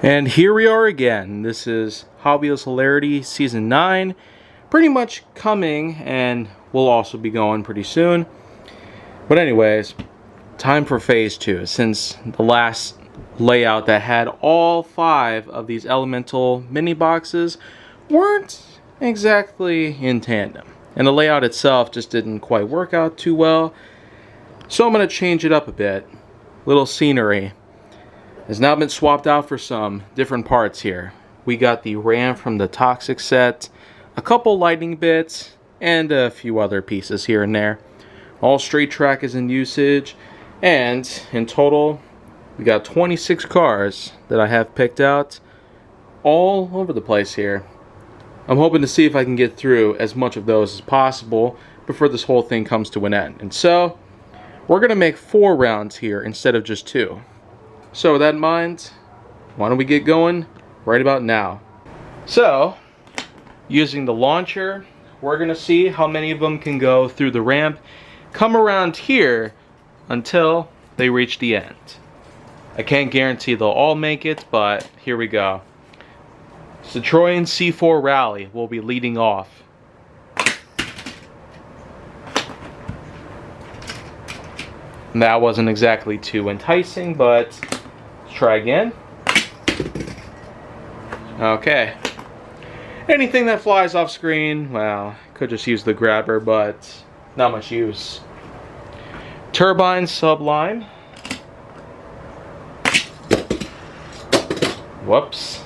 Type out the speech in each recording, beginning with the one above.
And here we are again. This is Hobbyist Hilarity Season 9. Pretty much coming, and we'll also be going pretty soon. But anyways, time for Phase 2. Since the last layout that had all 5 of these elemental mini boxes weren't exactly in tandem. And the layout itself just didn't quite work out too well. So I'm going to change it up a bit. Little scenery has now been swapped out for some different parts here. We got the RAM from the Toxic set, a couple lightning bits, and a few other pieces here and there. All straight track is in usage, and in total, we got 26 cars that I have picked out all over the place here. I'm hoping to see if I can get through as much of those as possible before this whole thing comes to an end. And so, we're going to make 4 rounds here instead of just 2. So with that in mind, why don't we get going right about now. So, using the launcher, we're going to see how many of them can go through the ramp, come around here until they reach the end. I can't guarantee they'll all make it, but here we go. Citroen C4 Rally will be leading off. And that wasn't exactly too enticing, but let's try again. Okay. Anything that flies off screen, well, could just use the grabber, but not much use. Turbine Sublime. Whoops.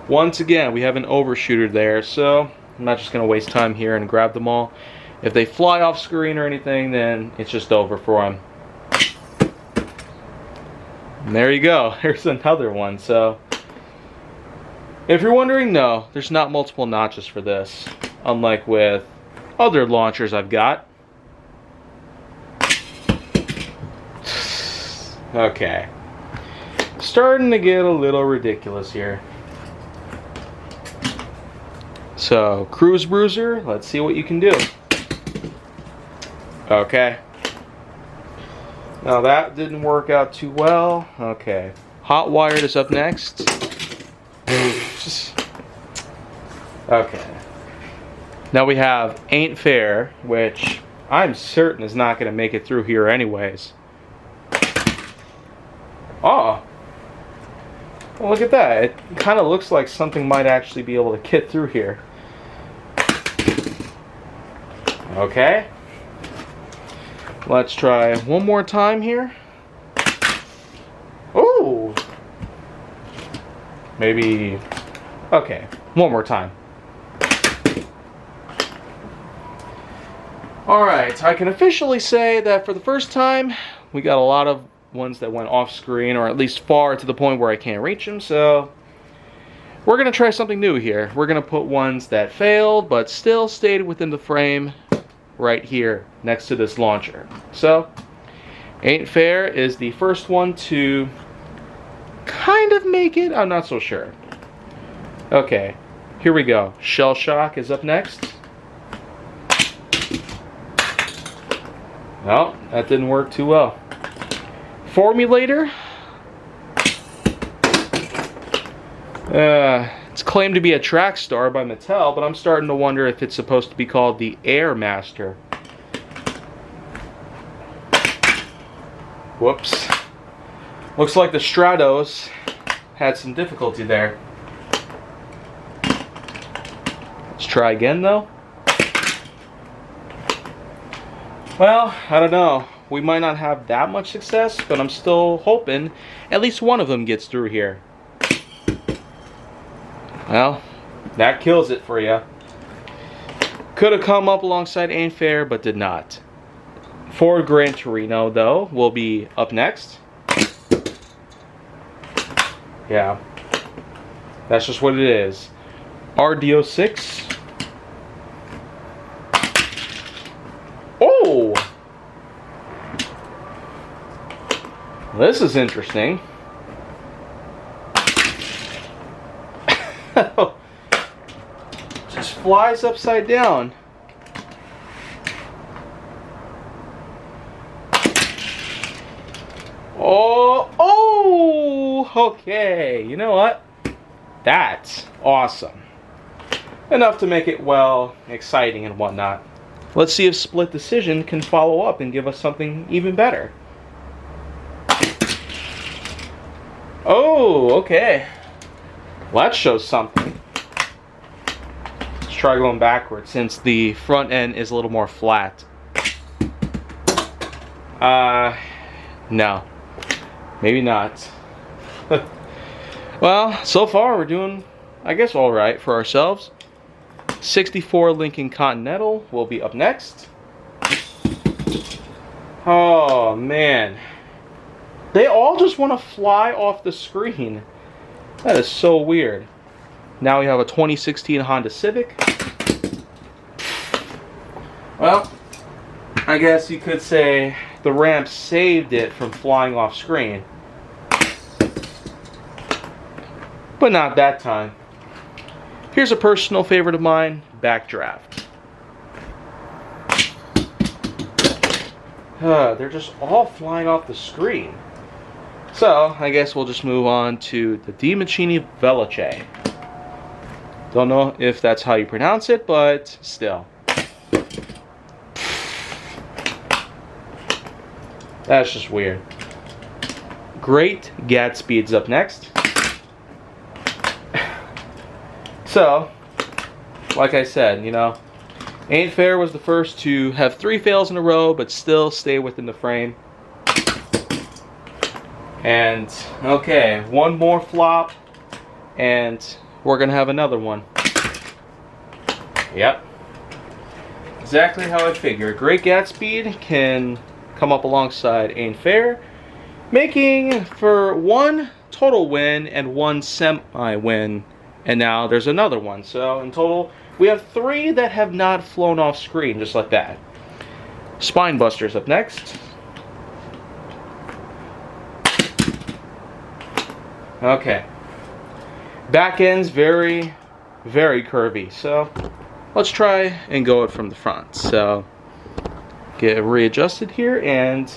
Once again, we have an overshooter there, so I'm not just going to waste time here and grab them all. If they fly off screen or anything, then it's just over for them. And there you go. Here's another one. So, if you're wondering, no, there's not multiple notches for this, unlike with other launchers I've got. Okay. Starting to get a little ridiculous here. So, Cruise Bruiser, let's see what you can do. Okay. Now that didn't work out too well. Okay. Hot Wired is up next. Okay. Now we have Ain't Fair, which I'm certain is not going to make it through here anyways. Oh. Well, look at that. It kind of looks like something might actually be able to get through here. Okay. Let's try one more time here. Oh! Maybe... Okay, one more time. Alright, I can officially say that for the first time, we got a lot of ones that went off screen, or at least far to the point where I can't reach them, so... We're going to try something new here. We're going to put ones that failed, but still stayed within the frame right here next to this launcher. So, Ain't Fair is the first one to kind of make it. I'm not so sure. Okay, here we go. Shell Shock is up next. No, that didn't work too well. Formulator. It's claimed to be a track star by Mattel, but I'm starting to wonder if it's supposed to be called the Air Master. Whoops. Looks like the Stratos had some difficulty there. Let's try again, though. Well, I don't know. We might not have that much success, but I'm still hoping at least one of them gets through here. Well, that kills it for you. Could have come up alongside Ain't Fair, but did not. Ford Gran Torino, though, will be up next. Yeah. That's just what it is. RDO6. Oh! This is interesting. Just flies upside down. Oh, oh! Okay, you know what? That's awesome. Enough to make it, well, exciting and whatnot. Let's see if Split Decision can follow up and give us something even better. Oh, okay. Well, that shows something. Let's try going backwards since the front end is a little more flat. No. Maybe not. Well, so far we're doing, I guess, alright for ourselves. 64 Lincoln Continental will be up next. Oh, man. They all just want to fly off the screen. That is so weird. Now we have a 2016 Honda Civic. Well, I guess you could say the ramp saved it from flying off screen. But not that time. Here's a personal favorite of mine, Backdraft. They're just all flying off the screen. So, I guess we'll just move on to the DiMachini Veloce. Don't know if that's how you pronounce it, but still. That's just weird. Great Gatsby's up next. So, like I said, you know, Ain't Fair was the first to have 3 fails in a row, but still stay within the frame. And, okay, one more flop, and we're going to have another one. Yep. Exactly how I figured. Great Gatsby can come up alongside Ain't Fair, making for 1 total win and 1 semi-win. And now there's another one. So in total, we have 3 that have not flown off screen, just like that. Spinebuster's up next. Okay. Back end's very, very curvy. So let's try and go it from the front. So get readjusted here and...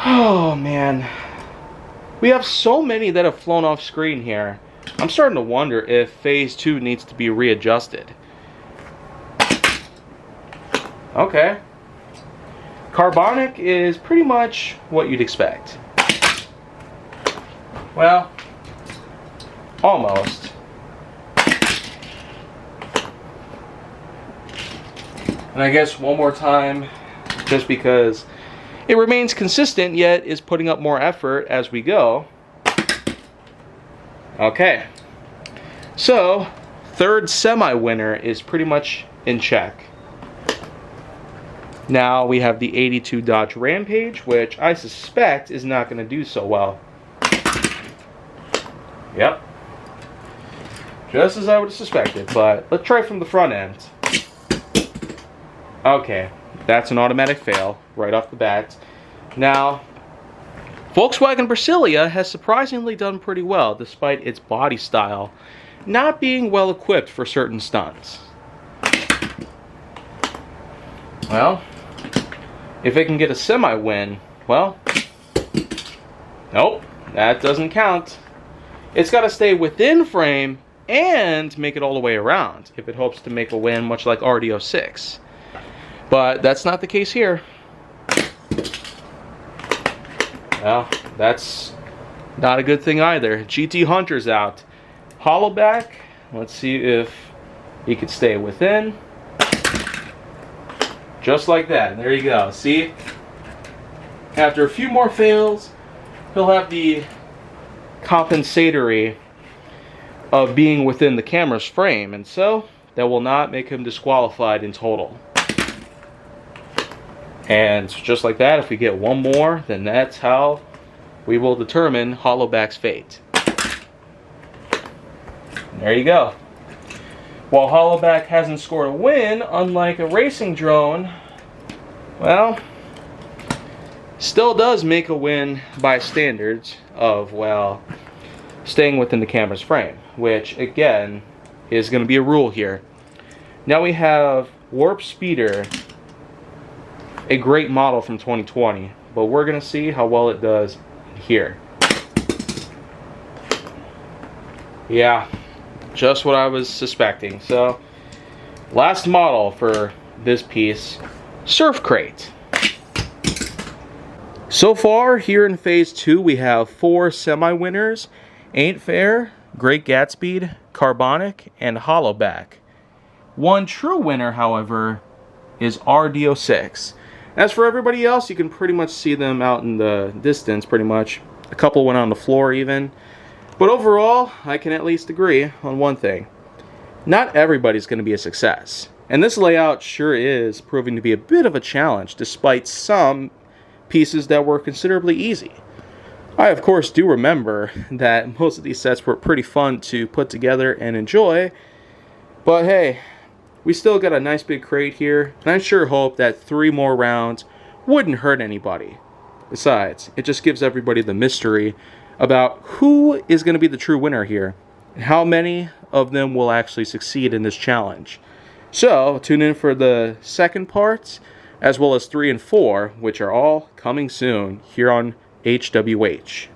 Oh, man. We have so many that have flown off screen here. I'm starting to wonder if Phase 2 needs to be readjusted. Okay. Carbonic is pretty much what you'd expect. Well, almost. And I guess one more time, just because it remains consistent, yet is putting up more effort as we go. Okay. So, third semi-winner is pretty much in check. Now we have the 82 Dodge Rampage, which I suspect is not going to do so well. Yep. Just as I would have suspected, but let's try from the front end. Okay. That's an automatic fail right off the bat. Now, Volkswagen Brasilia has surprisingly done pretty well despite its body style not being well equipped for certain stunts. Well, if it can get a semi-win, well, nope, that doesn't count. It's got to stay within frame and make it all the way around if it hopes to make a win, much like RD06. But that's not the case here. Well, that's not a good thing either. GT Hunter's out. Hollowback, let's see if he could stay within. Just like that. There you go. See? After a few more fails, he'll have the compensatory of being within the camera's frame, and so that will not make him disqualified in total. And just like that, if we get one more, then that's how we will determine Hollowback's fate. There you go. While Hollowback hasn't scored a win, unlike a racing drone, well, still does make a win by standards of, well, staying within the camera's frame, which, again, is going to be a rule here. Now we have Warp Speeder, a great model from 2020, but we're going to see how well it does in here. Yeah, just what I was suspecting. So, last model for this piece, Surf Crate. So far, here in Phase 2, we have 4 semi-winners: Ain't Fair, Great Gatsby, Carbonic, and Hollowback. One true winner, however, is RD06. As for everybody else, you can pretty much see them out in the distance, pretty much. A couple went on the floor even. But overall, I can at least agree on one thing. Not everybody's going to be a success. And this layout sure is proving to be a bit of a challenge, despite some pieces that were considerably easy. I, of course, do remember that most of these sets were pretty fun to put together and enjoy. But hey, we still got a nice big crate here, and I sure hope that 3 more rounds wouldn't hurt anybody. Besides, it just gives everybody the mystery about who is going to be the true winner here, and how many of them will actually succeed in this challenge. So, tune in for the second part, as well as 3 and 4, which are all coming soon here on HWH.